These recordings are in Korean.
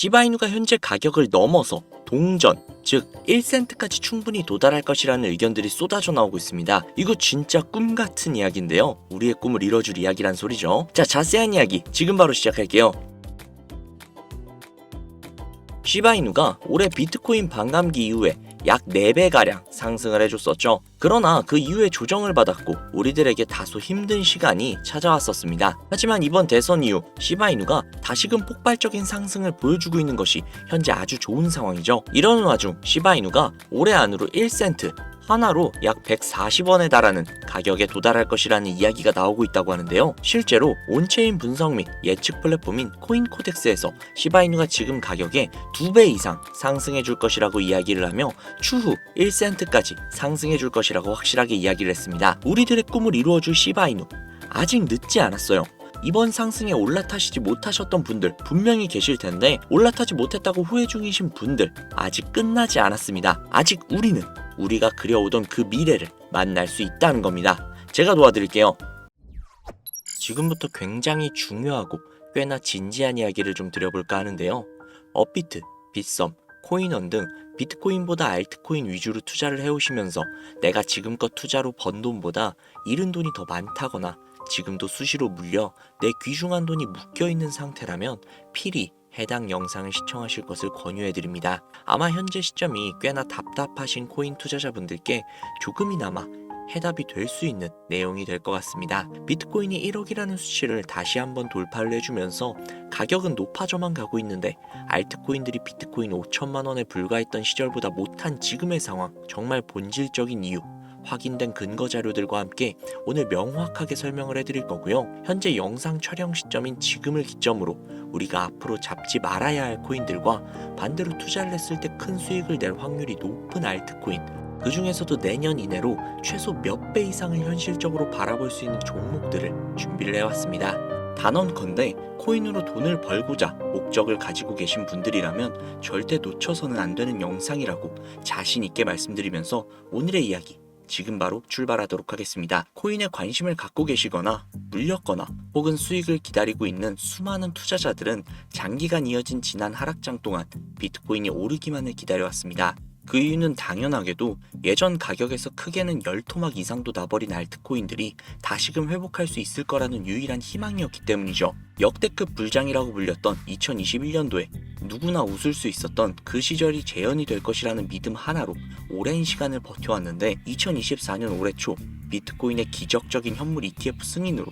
시바이누가 현재 가격을 넘어서 동전, 즉 1센트까지 충분히 도달할 것이라는 의견들이 쏟아져 나오고 있습니다. 이거 진짜 꿈 같은 이야기인데요. 우리의 꿈을 이뤄줄 이야기란 소리죠. 자, 자세한 이야기 지금 바로 시작할게요. 시바이누가 올해 비트코인 반감기 이후에 약 4배가량 상승을 해줬었죠. 그러나 그 이후에 조정을 받았고 우리들에게 다소 힘든 시간이 찾아왔었습니다. 하지만 이번 대선 이후 시바이누가 다시금 폭발적인 상승을 보여주고 있는 것이 현재 아주 좋은 상황이죠. 이러는 와중 시바이누가 올해 안으로 1센트 하나로 약 140원에 달하는 가격에 도달할 것이라는 이야기가 나오고 있다고 하는데요. 실제로 온체인 분석 및 예측 플랫폼인 코인코덱스에서 시바이누가 지금 가격에 2배 이상 상승해 줄 것이라고 이야기를 하며 추후 1센트까지 상승해 줄 것이라고 확실하게 이야기를 했습니다. 우리들의 꿈을 이루어줄 시바이누, 아직 늦지 않았어요. 이번 상승에 올라타시지 못하셨던 분들 분명히 계실 텐데 올라타지 못했다고 후회 중이신 분들 아직 끝나지 않았습니다. 아직 우리가 그려오던 그 미래를 만날 수 있다는 겁니다. 제가 도와드릴게요. 지금부터 굉장히 중요하고 꽤나 진지한 이야기를 좀 드려볼까 하는데요. 업비트, 빗썸, 코인원 등 비트코인보다 알트코인 위주로 투자를 해오시면서 내가 지금껏 투자로 번 돈보다 잃은 돈이 더 많다거나 지금도 수시로 물려 내 귀중한 돈이 묶여있는 상태라면 필히 해당 영상을 시청하실 것을 권유해드립니다. 아마 현재 시점이 꽤나 답답하신 코인 투자자분들께 조금이나마 해답이 될 수 있는 내용이 될 것 같습니다. 비트코인이 1억이라는 수치를 다시 한번 돌파를 해주면서 가격은 높아져만 가고 있는데 알트코인들이 비트코인 5천만 원에 불과했던 시절보다 못한 지금의 상황, 정말 본질적인 이유, 확인된 근거 자료들과 함께 오늘 명확하게 설명을 해드릴 거고요. 현재 영상 촬영 시점인 지금을 기점으로 우리가 앞으로 잡지 말아야 할 코인들과 반대로 투자를 했을 때 큰 수익을 낼 확률이 높은 알트코인, 그 중에서도 내년 이내로 최소 몇 배 이상을 현실적으로 바라볼 수 있는 종목들을 준비를 해왔습니다. 단언컨대 코인으로 돈을 벌고자 목적을 가지고 계신 분들이라면 절대 놓쳐서는 안 되는 영상이라고 자신 있게 말씀드리면서 오늘의 이야기 지금 바로 출발하도록 하겠습니다. 코인에 관심을 갖고 계시거나 물렸거나 혹은 수익을 기다리고 있는 수많은 투자자들은 장기간 이어진 지난 하락장 동안 비트코인이 오르기만을 기다려왔습니다. 그 이유는 당연하게도 예전 가격에서 크게는 10토막 이상도 나버린 알트코인들이 다시금 회복할 수 있을 거라는 유일한 희망이었기 때문이죠. 역대급 불장이라고 불렸던 2021년도에 누구나 웃을 수 있었던 그 시절이 재현이 될 것이라는 믿음 하나로 오랜 시간을 버텨왔는데 2024년 올해 초 비트코인의 기적적인 현물 ETF 승인으로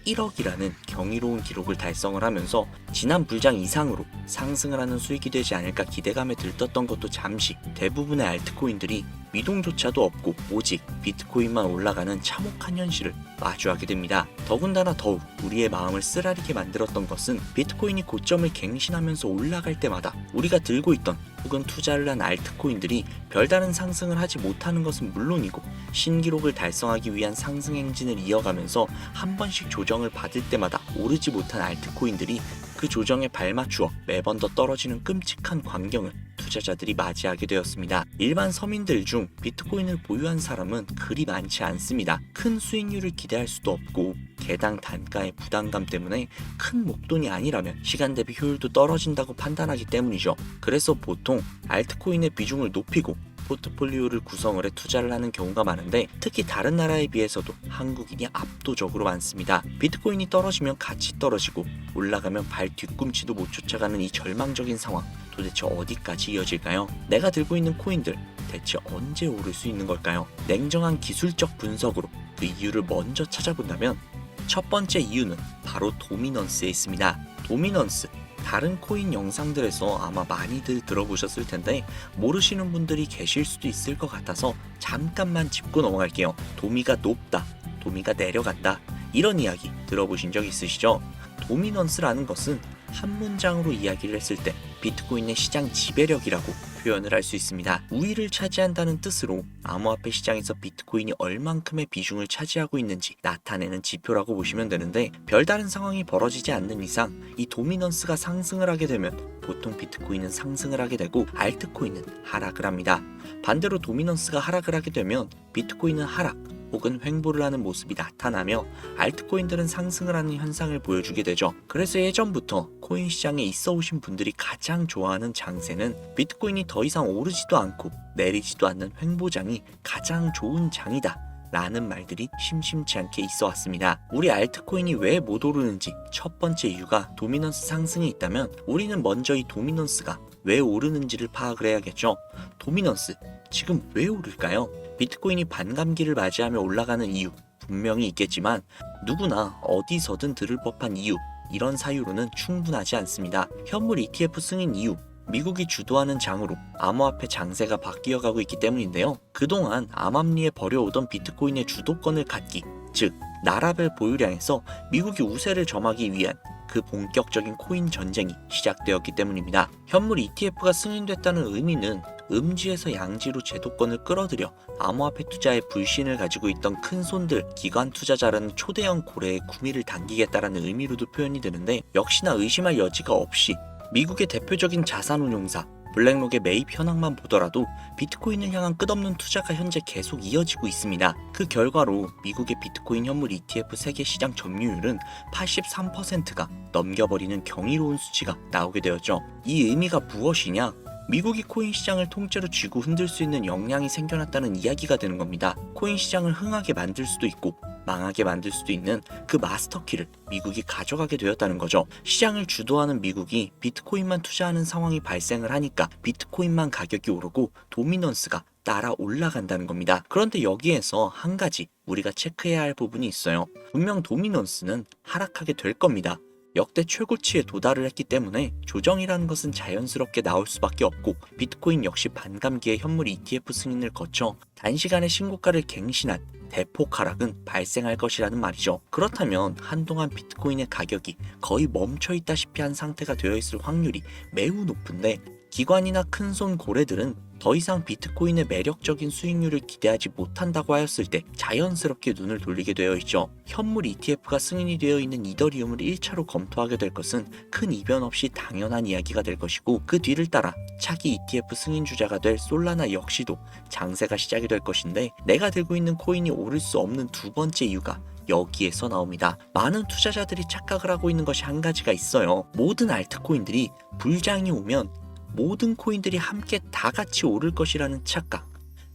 1억이라는 경이로운 기록을 달성을 하면서 지난 불장 이상으로 상승을 하는 수익이 되지 않을까 기대감에 들떴던 것도 잠시 대부분의 알트코인들이 미동조차도 없고 오직 비트코인만 올라가는 참혹한 현실을 마주하게 됩니다. 더군다나 더욱 우리의 마음을 쓰라리게 만들었던 것은 비트코인이 고점을 갱신하면서 올라갈 때마다 우리가 들고 있던 혹은 투자를 한 알트코인들이 별다른 상승을 하지 못하는 것은 물론이고 신기록을 달성하기 위한 상승 행진을 이어가면서 한 번씩 조정을 받을 때마다 오르지 못한 알트코인들이 그 조정에 발맞추어 매번 더 떨어지는 끔찍한 광경을 투자자들이 맞이하게 되었습니다. 일반 서민들 중 비트코인을 보유한 사람은 그리 많지 않습니다. 큰 수익률을 기대할 수도 없고 개당 단가의 부담감 때문에 큰 목돈이 아니라면 시간 대비 효율도 떨어진다고 판단하기 때문이죠. 그래서 보통 알트코인의 비중을 높이고 포트폴리오를 구성을 해 투자를 하는 경우가 많은데 특히 다른 나라에 비해서도 한국인이 압도적으로 많습니다. 비트코인이 떨어지면 같이 떨어지고 올라가면 발 뒤꿈치도 못 쫓아가는 이 절망적인 상황, 도대체 어디까지 이어질까요? 내가 들고 있는 코인들 대체 언제 오를 수 있는 걸까요? 냉정한 기술적 분석으로 그 이유를 먼저 찾아본다면 첫 번째 이유는 바로 도미넌스에 있습니다. 도미넌스, 다른 코인 영상들에서 아마 많이들 들어보셨을 텐데 모르시는 분들이 계실 수도 있을 것 같아서 잠깐만 짚고 넘어갈게요. 도미가 높다, 도미가 내려간다, 이런 이야기 들어보신 적 있으시죠? 도미넌스라는 것은 한 문장으로 이야기를 했을 때 비트코인의 시장 지배력이라고 표현을 할 수 있습니다. 우위를 차지한다는 뜻으로 암호화폐 시장에서 비트코인이 얼만큼의 비중을 차지하고 있는지 나타내는 지표라고 보시면 되는데 별다른 상황이 벌어지지 않는 이상 이 도미넌스가 상승을 하게 되면 보통 비트코인은 상승을 하게 되고 알트코인은 하락을 합니다. 반대로 도미넌스가 하락을 하게 되면 비트코인은 하락 혹은 횡보를 하는 모습이 나타나며 알트코인들은 상승을 하는 현상을 보여주게 되죠. 그래서 예전부터 코인 시장에 있어 오신 분들이 가장 좋아하는 장세는 비트코인이 더 이상 오르지도 않고 내리지도 않는 횡보장이 가장 좋은 장이다 라는 말들이 심심치 않게 있어 왔습니다. 우리 알트코인이 왜 못 오르는지 첫 번째 이유가 도미넌스 상승이 있다면 우리는 먼저 이 도미넌스가 왜 오르는지를 파악을 해야겠죠. 도미넌스, 지금 왜 오를까요? 비트코인이 반감기를 맞이하며 올라가는 이유 분명히 있겠지만 누구나 어디서든 들을 법한 이유, 이런 사유로는 충분하지 않습니다. 현물 ETF 승인 이유, 미국이 주도하는 장으로 암호화폐 장세가 바뀌어가고 있기 때문인데요. 그동안 암암리에 벌여오던 비트코인의 주도권을 갖기, 즉 나라별 보유량에서 미국이 우세를 점하기 위한 그 본격적인 코인 전쟁이 시작되었기 때문입니다. 현물 ETF가 승인됐다는 의미는 음지에서 양지로 제도권을 끌어들여 암호화폐 투자에 불신을 가지고 있던 큰손들, 기관 투자자라는 초대형 고래의 구미를 당기겠다라는 의미로도 표현이 되는데, 역시나 의심할 여지가 없이 미국의 대표적인 자산운용사 블랙록의 매입 현황만 보더라도 비트코인을 향한 끝없는 투자가 현재 계속 이어지고 있습니다. 그 결과로 미국의 비트코인 현물 ETF 세계 시장 점유율은 83%가 넘겨버리는 경이로운 수치가 나오게 되었죠. 이 의미가 무엇이냐? 미국이 코인 시장을 통째로 쥐고 흔들 수 있는 역량이 생겨났다는 이야기가 되는 겁니다. 코인 시장을 흥하게 만들 수도 있고 망하게 만들 수도 있는 그 마스터키를 미국이 가져가게 되었다는 거죠. 시장을 주도하는 미국이 비트코인만 투자하는 상황이 발생을 하니까 비트코인만 가격이 오르고 도미넌스가 따라 올라간다는 겁니다. 그런데 여기에서 한 가지 우리가 체크해야 할 부분이 있어요. 분명 도미넌스는 하락하게 될 겁니다. 역대 최고치에 도달을 했기 때문에 조정이라는 것은 자연스럽게 나올 수밖에 없고, 비트코인 역시 반감기에 현물 ETF 승인을 거쳐 단시간에 신고가를 갱신한 대폭 하락은 발생할 것이라는 말이죠. 그렇다면 한동안 비트코인의 가격이 거의 멈춰있다시피 한 상태가 되어 있을 확률이 매우 높은데, 기관이나 큰손 고래들은 더 이상 비트코인의 매력적인 수익률을 기대하지 못한다고 하였을 때 자연스럽게 눈을 돌리게 되어 있죠. 현물 ETF가 승인이 되어 있는 이더리움을 1차로 검토하게 될 것은 큰 이변 없이 당연한 이야기가 될 것이고, 그 뒤를 따라 차기 ETF 승인 주자가 될 솔라나 역시도 장세가 시작이 될 것인데, 내가 들고 있는 코인이 오를 수 없는 두 번째 이유가 여기에서 나옵니다. 많은 투자자들이 착각을 하고 있는 것이 한 가지가 있어요. 모든 알트코인들이 불장이 오면 모든 코인들이 함께 다 같이 오를 것이라는 착각.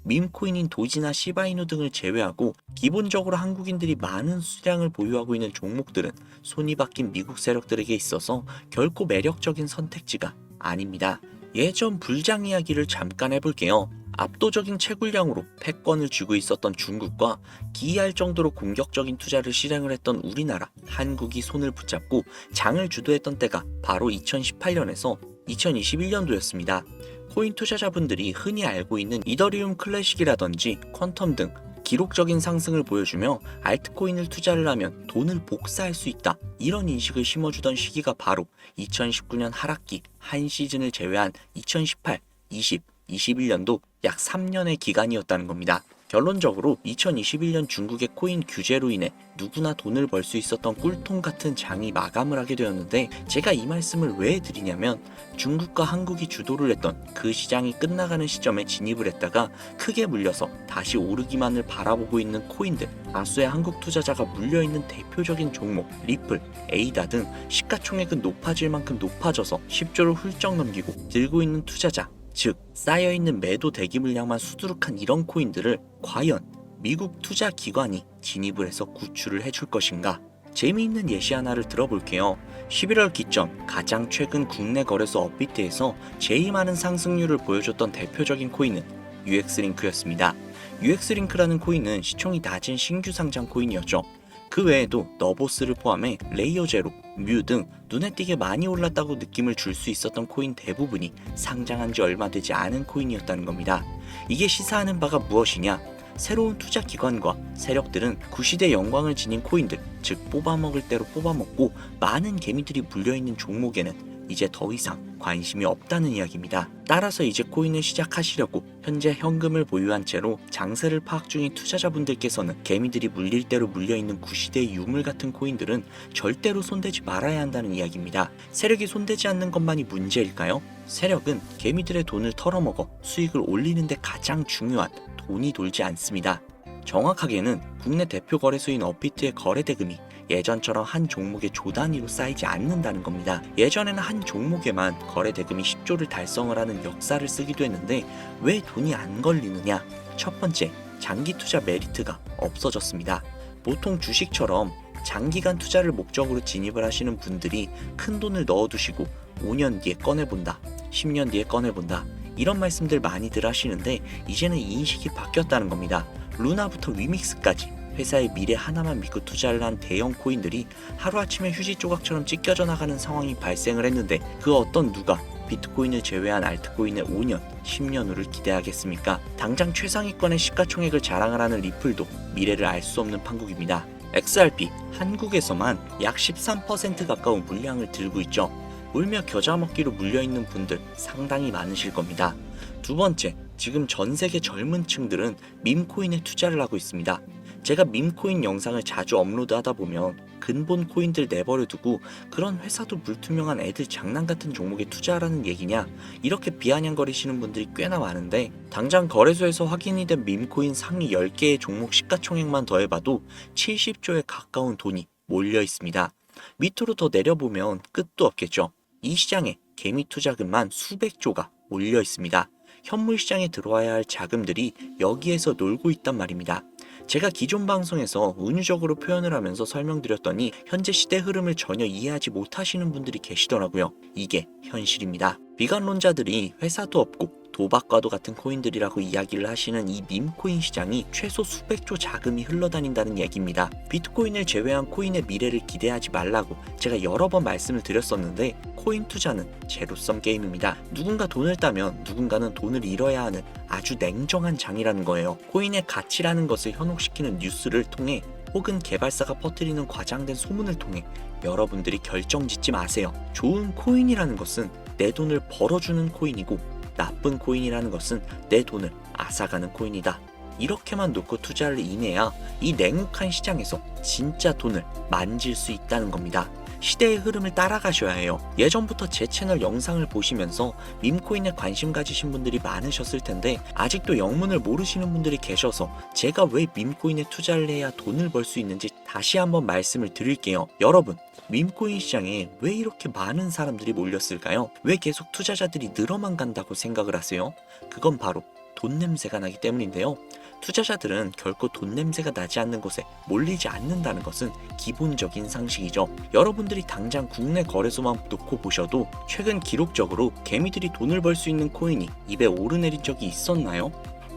밈코인인 도지나 시바이누 등을 제외하고 기본적으로 한국인들이 많은 수량을 보유하고 있는 종목들은 손이 바뀐 미국 세력들에게 있어서 결코 매력적인 선택지가 아닙니다. 예전 불장 이야기를 잠깐 해볼게요. 압도적인 채굴량으로 패권을 쥐고 있었던 중국과 기이할 정도로 공격적인 투자를 실행을 했던 우리나라, 한국이 손을 붙잡고 장을 주도했던 때가 바로 2018년에서 2021년도였습니다. 코인 투자자분들이 흔히 알고 있는 이더리움 클래식이라든지 퀀텀 등 기록적인 상승을 보여주며 알트코인을 투자를 하면 돈을 복사할 수 있다, 이런 인식을 심어주던 시기가 바로 2019년 하락기 한 시즌을 제외한 2018, 20, 21년도 약 3년의 기간이었다는 겁니다. 결론적으로 2021년 중국의 코인 규제로 인해 누구나 돈을 벌 수 있었던 꿀통 같은 장이 마감을 하게 되었는데, 제가 이 말씀을 왜 드리냐면, 중국과 한국이 주도를 했던 그 시장이 끝나가는 시점에 진입을 했다가 크게 물려서 다시 오르기만을 바라보고 있는 코인들, 다수의 한국 투자자가 물려있는 대표적인 종목 리플, 에이다 등 시가총액은 높아질 만큼 높아져서 10조를 훌쩍 넘기고 들고 있는 투자자, 즉 쌓여있는 매도 대기 물량만 수두룩한 이런 코인들을 과연 미국 투자 기관이 진입을 해서 구출을 해줄 것인가? 재미있는 예시 하나를 들어볼게요. 11월 기점 가장 최근 국내 거래소 업비트에서 제일 많은 상승률을 보여줬던 대표적인 코인은 UX링크였습니다. UX링크라는 코인은 시총이 낮은 신규 상장 코인이었죠. 그 외에도 너보스를 포함해 레이어 제로, 뮤 등 눈에 띄게 많이 올랐다고 느낌을 줄 수 있었던 코인 대부분이 상장한 지 얼마 되지 않은 코인이었다는 겁니다. 이게 시사하는 바가 무엇이냐? 새로운 투자 기관과 세력들은 구시대 영광을 지닌 코인들, 즉 뽑아먹을 대로 뽑아먹고 많은 개미들이 물려있는 종목에는 이제 더 이상 관심이 없다는 이야기입니다. 따라서 이제 코인을 시작하시려고 현재 현금을 보유한 채로 장세를 파악 중인 투자자분들께서는 개미들이 물릴 대로 물려있는 구시대의 유물 같은 코인들은 절대로 손대지 말아야 한다는 이야기입니다. 세력이 손대지 않는 것만이 문제일까요? 세력은 개미들의 돈을 털어먹어 수익을 올리는 데 가장 중요한 돈이 돌지 않습니다. 정확하게는 국내 대표 거래소인 업비트의 거래 대금이 예전처럼 한 종목의 조 단위로 쌓이지 않는다는 겁니다. 예전에는 한 종목에만 거래 대금이 10조를 달성을 하는 역사를 쓰기도 했는데 왜 돈이 안 걸리느냐? 첫 번째, 장기 투자 메리트가 없어졌습니다. 보통 주식처럼 장기간 투자를 목적으로 진입을 하시는 분들이 큰 돈을 넣어두시고 5년 뒤에 꺼내본다, 10년 뒤에 꺼내본다, 이런 말씀들 많이들 하시는데 이제는 인식이 바뀌었다는 겁니다. 루나부터 위믹스까지 회사의 미래 하나만 믿고 투자를 한 대형 코인들이 하루아침에 휴지 조각처럼 찢겨져 나가는 상황이 발생을 했는데 그 어떤 누가 비트코인을 제외한 알트코인의 5년, 10년 후를 기대하겠습니까? 당장 최상위권의 시가총액을 자랑을 하는 리플도 미래를 알 수 없는 판국입니다. XRP, 한국에서만 약 13% 가까운 물량을 들고 있죠. 울며 겨자 먹기로 물려있는 분들 상당히 많으실 겁니다. 두 번째, 지금 전 세계 젊은 층들은 밈코인에 투자를 하고 있습니다. 제가 밈코인 영상을 자주 업로드하다 보면 근본 코인들 내버려 두고 그런 회사도 불투명한 애들 장난 같은 종목에 투자하라는 얘기냐, 이렇게 비아냥거리시는 분들이 꽤나 많은데 당장 거래소에서 확인이 된 밈코인 상위 10개의 종목 시가총액만 더해봐도 70조에 가까운 돈이 몰려 있습니다. 밑으로 더 내려보면 끝도 없겠죠. 이 시장에 개미 투자금만 수백조가 몰려 있습니다. 현물 시장에 들어와야 할 자금들이 여기에서 놀고 있단 말입니다. 제가 기존 방송에서 은유적으로 표현을 하면서 설명드렸더니 현재 시대 흐름을 전혀 이해하지 못하시는 분들이 계시더라고요. 이게 현실입니다. 비관론자들이 회사도 없고 도박과도 같은 코인들이라고 이야기를 하시는 이 밈코인 시장이 최소 수백조 자금이 흘러다닌다는 얘기입니다. 비트코인을 제외한 코인의 미래를 기대하지 말라고 제가 여러 번 말씀을 드렸었는데 코인 투자는 제로섬 게임입니다. 누군가 돈을 따면 누군가는 돈을 잃어야 하는 아주 냉정한 장이라는 거예요. 코인의 가치라는 것을 현혹시키는 뉴스를 통해 혹은 개발사가 퍼뜨리는 과장된 소문을 통해 여러분들이 결정짓지 마세요. 좋은 코인이라는 것은 내 돈을 벌어주는 코인이고 나쁜 코인이라는 것은 내 돈을 앗아가는 코인이다. 이렇게만 놓고 투자를 임해야 이 냉혹한 시장에서 진짜 돈을 만질 수 있다는 겁니다. 시대의 흐름을 따라가셔야 해요. 예전부터 제 채널 영상을 보시면서 밈코인에 관심 가지신 분들이 많으셨을 텐데 아직도 영문을 모르시는 분들이 계셔서 제가 왜 밈코인에 투자를 해야 돈을 벌 수 있는지 다시 한번 말씀을 드릴게요. 여러분, 밈코인 시장에 왜 이렇게 많은 사람들이 몰렸을까요? 왜 계속 투자자들이 늘어만 간다고 생각을 하세요? 그건 바로 돈 냄새가 나기 때문인데요. 투자자들은 결코 돈 냄새가 나지 않는 곳에 몰리지 않는다는 것은 기본적인 상식이죠. 여러분들이 당장 국내 거래소만 놓고 보셔도 최근 기록적으로 개미들이 돈을 벌 수 있는 코인이 입에 오르내린 적이 있었나요?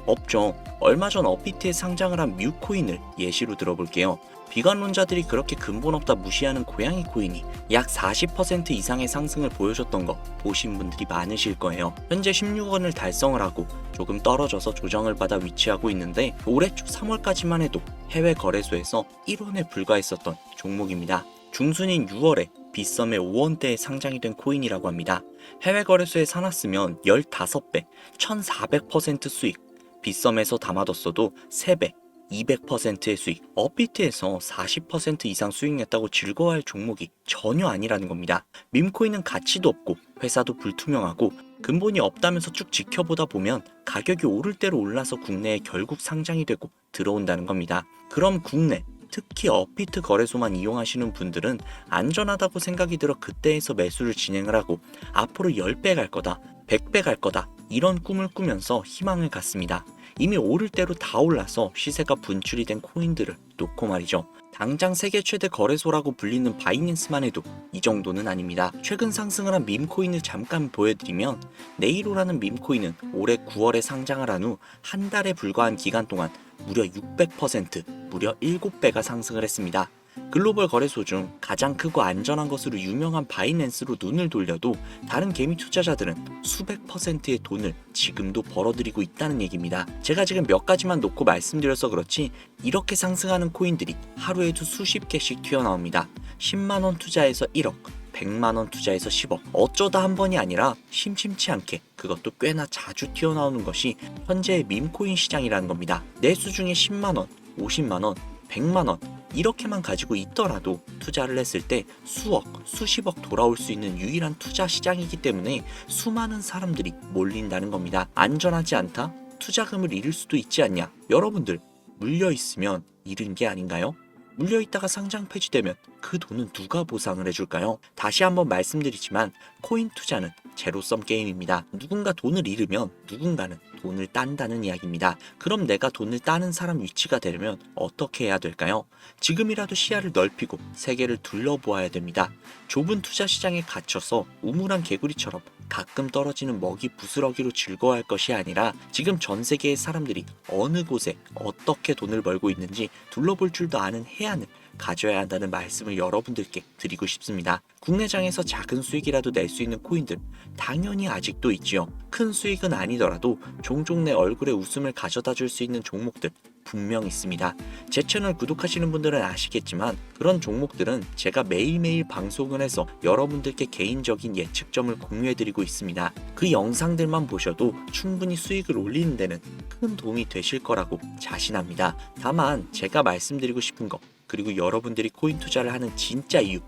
없죠. 얼마 전 업비트에 상장을 한 뮤코인을 예시로 들어볼게요. 비관론자들이 그렇게 근본 없다 무시하는 고양이 코인이 약 40% 이상의 상승을 보여줬던 거 보신 분들이 많으실 거예요. 현재 16원을 달성을 하고 조금 떨어져서 조정을 받아 위치하고 있는데 올해 초 3월까지만 해도 해외 거래소에서 1원에 불과했었던 종목입니다. 중순인 6월에 빗썸에 5원대에 상장이 된 코인이라고 합니다. 해외 거래소에 사놨으면 15배, 1400% 수익, 빗썸에서 담아뒀어도 3배, 200%의 수익, 업비트에서 40% 이상 수익 냈다고 즐거워할 종목이 전혀 아니라는 겁니다. 밈코인은 가치도 없고 회사도 불투명하고 근본이 없다면서 쭉 지켜보다 보면 가격이 오를 대로 올라서 국내에 결국 상장이 되고 들어온다는 겁니다. 그럼 국내, 특히 업비트 거래소만 이용하시는 분들은 안전하다고 생각이 들어 그때에서 매수를 진행을 하고 앞으로 10배 갈 거다, 100배 갈 거다, 이런 꿈을 꾸면서 희망을 갖습니다. 이미 오를 대로 다 올라서 시세가 분출이 된 코인들을 놓고 말이죠. 당장 세계 최대 거래소라고 불리는 바이낸스만 해도 이 정도는 아닙니다. 최근 상승을 한 밈코인을 잠깐 보여드리면 네이로라는 밈코인은 올해 9월에 상장을 한 후 한 달에 불과한 기간 동안 무려 600%, 무려 7배가 상승을 했습니다. 글로벌 거래소 중 가장 크고 안전한 것으로 유명한 바이낸스로 눈을 돌려도 다른 개미 투자자들은 수백 %의 돈을 지금도 벌어들이고 있다는 얘기입니다. 제가 지금 몇 가지만 놓고 말씀드려서 그렇지 이렇게 상승하는 코인들이 하루에도 수십 개씩 튀어나옵니다. 10만원 투자해서 1억, 100만원 투자해서 10억, 어쩌다 한 번이 아니라 심심치 않게 그것도 꽤나 자주 튀어나오는 것이 현재의 밈코인 시장이라는 겁니다. 내수 중에 10만원, 50만원, 100만원 이렇게만 가지고 있더라도 투자를 했을 때 수억, 수십억 돌아올 수 있는 유일한 투자 시장이기 때문에 수많은 사람들이 몰린다는 겁니다. 안전하지 않다? 투자금을 잃을 수도 있지 않냐? 여러분들 물려있으면 잃은 게 아닌가요? 물려있다가 상장 폐지되면 그 돈은 누가 보상을 해줄까요? 다시 한번 말씀드리지만 코인 투자는 제로섬 게임입니다. 누군가 돈을 잃으면 누군가는 돈을 딴다는 이야기입니다. 그럼 내가 돈을 따는 사람 위치가 되려면 어떻게 해야 될까요? 지금이라도 시야를 넓히고 세계를 둘러보아야 됩니다. 좁은 투자 시장에 갇혀서 우물한 개구리처럼 가끔 떨어지는 먹이 부스러기로 즐거워할 것이 아니라 지금 전 세계의 사람들이 어느 곳에 어떻게 돈을 벌고 있는지 둘러볼 줄도 아는 해안을 가져야 한다는 말씀을 여러분들께 드리고 싶습니다. 국내장에서 작은 수익이라도 낼 수 있는 코인들 당연히 아직도 있지요. 큰 수익은 아니더라도 종종 내 얼굴에 웃음을 가져다 줄 수 있는 종목들 분명 있습니다. 제 채널 구독하시는 분들은 아시겠지만 그런 종목들은 제가 매일매일 방송을 해서 여러분들께 개인적인 예측점을 공유해드리고 있습니다. 그 영상들만 보셔도 충분히 수익을 올리는 데는 큰 도움이 되실 거라고 자신합니다. 다만 제가 말씀드리고 싶은 거 그리고 여러분들이 코인 투자를 하는 진짜 이유,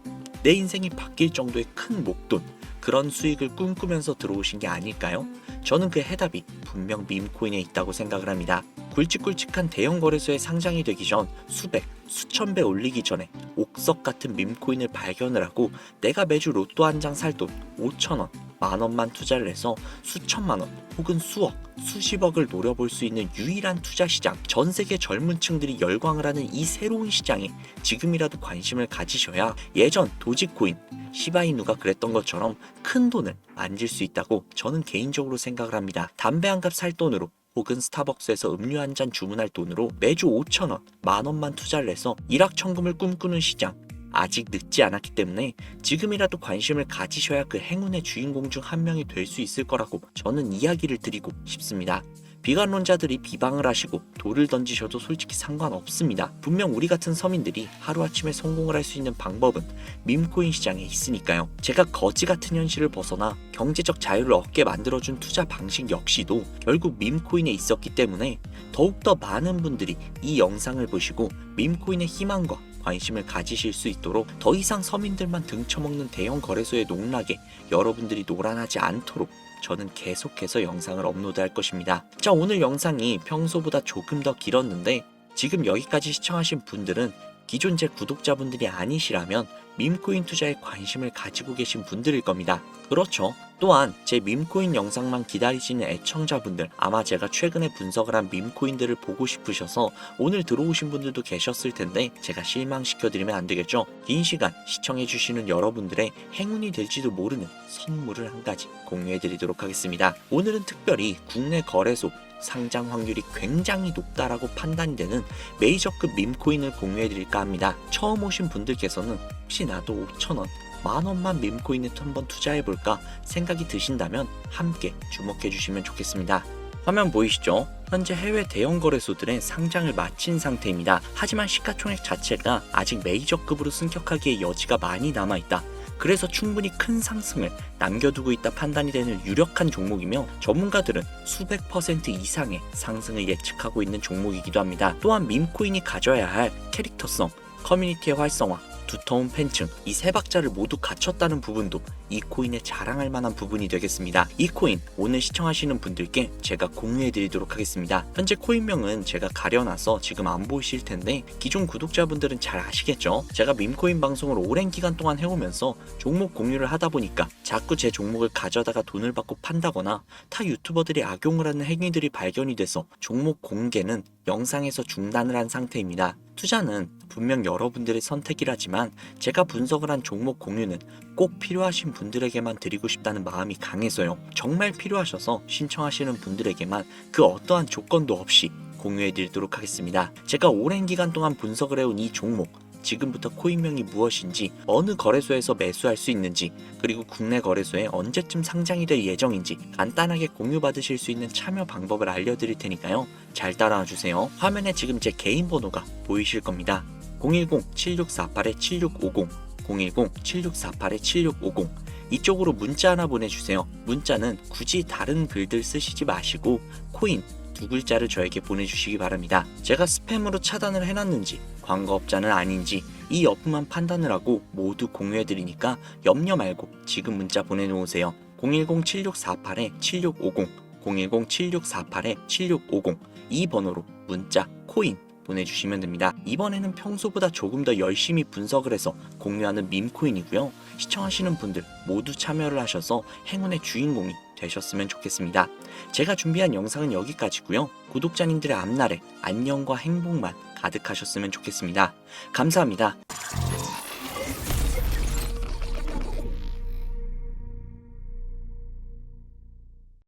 내 인생이 바뀔 정도의 큰 목돈, 그런 수익을 꿈꾸면서 들어오신 게 아닐까요? 저는 그 해답이 분명 밈코인에 있다고 생각을 합니다. 굵직굵직한 대형 거래소에 상장이 되기 전 수백, 수천 배 올리기 전에 옥석 같은 밈코인을 발견을 하고 내가 매주 로또 한 장 살 돈 5,000원, 만원만 투자를 해서 수천만원 혹은 수억, 수십억을 노려볼 수 있는 유일한 투자 시장, 전 세계 젊은 층들이 열광을 하는 이 새로운 시장에 지금이라도 관심을 가지셔야 예전 도지코인, 시바이누가 그랬던 것처럼 큰 돈을 만질 수 있다고 저는 개인적으로 생각을 합니다. 담배 한 갑 살 돈으로 혹은 스타벅스에서 음료 한 잔 주문할 돈으로 매주 5,000원, 만원만 투자를 해서 일확천금을 꿈꾸는 시장, 아직 늦지 않았기 때문에 지금이라도 관심을 가지셔야 그 행운의 주인공 중 한 명이 될 수 있을 거라고 저는 이야기를 드리고 싶습니다. 비관론자들이 비방을 하시고 돌을 던지셔도 솔직히 상관없습니다. 분명 우리 같은 서민들이 하루아침에 성공을 할 수 있는 방법은 밈코인 시장에 있으니까요. 제가 거지 같은 현실을 벗어나 경제적 자유를 얻게 만들어준 투자 방식 역시도 결국 밈코인에 있었기 때문에 더욱더 많은 분들이 이 영상을 보시고 밈코인의 희망과 관심을 가지실 수 있도록 더 이상 서민들만 등쳐먹는 대형 거래소의 농락에 여러분들이 노란하지 않도록 저는 계속해서 영상을 업로드할 것입니다. 자, 오늘 영상이 평소보다 조금 더 길었는데 지금 여기까지 시청하신 분들은 기존 제 구독자분들이 아니시라면 밈코인 투자에 관심을 가지고 계신 분들일 겁니다. 그렇죠. 또한 제 밈코인 영상만 기다리시는 애청자분들, 아마 제가 최근에 분석을 한 밈코인들을 보고 싶으셔서 오늘 들어오신 분들도 계셨을 텐데 제가 실망시켜드리면 안 되겠죠. 긴 시간 시청해주시는 여러분들의 행운이 될지도 모르는 선물을 한 가지 공유해드리도록 하겠습니다. 오늘은 특별히 국내 거래소 상장 확률이 굉장히 높다라고 판단이 되는 메이저급 밈코인을 공유해드릴까 합니다. 처음 오신 분들께서는 혹시 나도 5,000원, 만원만 밈코인에 한번 투자해볼까 생각이 드신다면 함께 주목해주시면 좋겠습니다. 화면 보이시죠? 현재 해외 대형 거래소들의 상장을 마친 상태입니다. 하지만 시가총액 자체가 아직 메이저급으로 승격하기에 여지가 많이 남아있다. 그래서 충분히 큰 상승을 남겨두고 있다 판단이 되는 유력한 종목이며 전문가들은 수백 퍼센트 이상의 상승을 예측하고 있는 종목이기도 합니다. 또한 밈코인이 가져야 할 캐릭터성, 커뮤니티의 활성화, 두터운 팬층, 이 세 박자를 모두 갖췄다는 부분도 이 코인에 자랑할 만한 부분이 되겠습니다. 이 코인 오늘 시청하시는 분들께 제가 공유해드리도록 하겠습니다. 현재 코인명은 제가 가려놔서 지금 안 보이실 텐데 기존 구독자분들은 잘 아시겠죠? 제가 밈코인 방송을 오랜 기간 동안 해오면서 종목 공유를 하다 보니까 자꾸 제 종목을 가져다가 돈을 받고 판다거나 타 유튜버들이 악용을 하는 행위들이 발견이 돼서 종목 공개는 영상에서 중단을 한 상태입니다. 투자는 분명 여러분들의 선택이라지만 제가 분석을 한 종목 공유는 꼭 필요하신 분들에게만 드리고 싶다는 마음이 강해서요. 정말 필요하셔서 신청하시는 분들에게만 그 어떠한 조건도 없이 공유해드리도록 하겠습니다. 제가 오랜 기간 동안 분석을 해온 이 종목, 지금부터 코인명이 무엇인지, 어느 거래소에서 매수할 수 있는지, 그리고 국내 거래소에 언제쯤 상장이 될 예정인지 간단하게 공유받으실 수 있는 참여 방법을 알려드릴 테니까요. 잘 따라와 주세요. 화면에 지금 제 개인 번호가 보이실 겁니다. 010-7648-7650, 010-7648-7650 이쪽으로 문자 하나 보내주세요. 문자는 굳이 다른 글들 쓰시지 마시고 코인 두 글자를 저에게 보내주시기 바랍니다. 제가 스팸으로 차단을 해놨는지 광고업자는 아닌지 이 여부만 판단을 하고 모두 공유해드리니까 염려 말고 지금 문자 보내놓으세요. 010-7648-7650, 010-7648-7650 이 번호로 문자 코인 보내주시면 됩니다. 이번에는 평소보다 조금 더 열심히 분석을 해서 공유하는 밈코인이고요. 시청하시는 분들 모두 참여를 하셔서 행운의 주인공이 되셨으면 좋겠습니다. 제가 준비한 영상은 여기까지고요. 구독자님들의 앞날에 안녕과 행복만 가득하셨으면 좋겠습니다. 감사합니다.